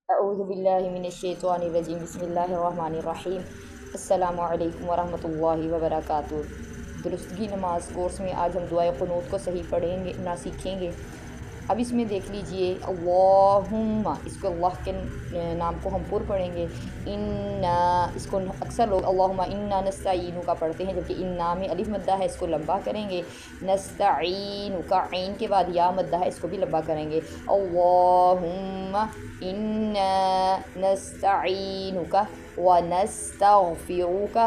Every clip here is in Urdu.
اعوذ باللہ من الشیطان الرجیم بسم اللہ الرحمن الرحیم السلام علیکم ورحمۃ اللہ وبرکاتہ۔ درستگی نماز کورس میں آج ہم دعائے قنوت کو صحیح پڑھیں گے سیکھیں گے۔ اب اس میں دیکھ لیجئے اللہم، اس کو اللہ کے نام کو ہم پر پڑھیں گے۔ انا، اس کو اکثر لوگ اللہم انا نستعین کا پڑھتے ہیں، جبکہ انا میں الف مدہ ہے، اس کو لمبا کریں گے۔ نستعین کا عین کے بعد یا مدہ ہے، اس کو بھی لمبا کریں گے۔ اللہم انا نستعینک ونستغفرک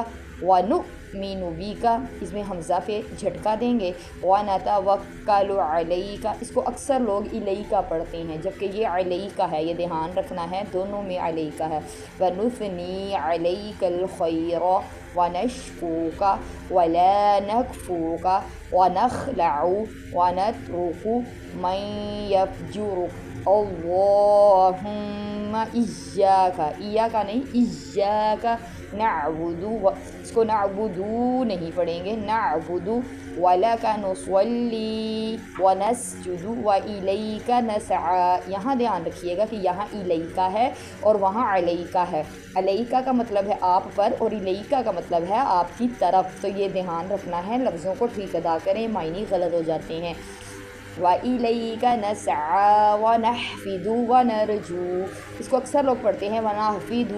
ونؤمن بک، اس میں حمزہ پہ جھٹکا دیں گے۔ ونتوکل علیک، اس کو اکثر لوگ الیک پڑھتے ہیں، جبکہ یہ علیک ہے، یہ دھیان رکھنا ہے، دونوں میں علیک ہے۔ ونثنی علیک الخیر ونشکوک ولا نکفوک ونخلع ونترک من یفجرک اللہم ایاک، ایاک نہیں ایاک نعبد، اس کو نعبدو نہیں پڑھیں گے، نعبد ولک نصلی ونسجد والیک نسعی۔ یہاں دھیان رکھیے گا کہ یہاں الیکا ہے اور وہاں علیکا ہے۔ علیکا کا مطلب ہے آپ پر اور الیکا کا مطلب ہے آپ کی طرف، تو یہ دھیان رکھنا ہے، لفظوں کو ٹھیک ادا کریں، معنی غلط ہو جاتے ہیں۔ وَإِلَيْكَ نَسْعَى وَنَحْفِدُ وَنَرْجُو، اس کو اکثر لوگ پڑھتے ہیں وَنَحْفِدُ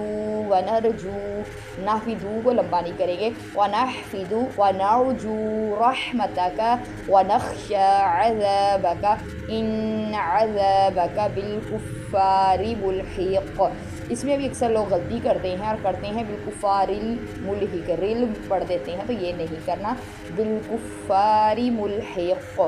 وَنَرْجُو، نحفدو کو لمبا نہیں کریں گے۔ وَنَحْفِدُ وَنَرْجُو رَحْمَتَكَ وَنَخْشَى عَذَابَكَ إِنَّ عَذَابَكَ بِالْكُفَّارِ مُلْحِقٌ، اس میں بھی اکثر لوگ غلطی کرتے ہیں اور کرتے ہیں بالکفار الملحق، رل پڑھ دیتے ہیں، تو یہ نہیں کرنا، بالکفار ملحق۔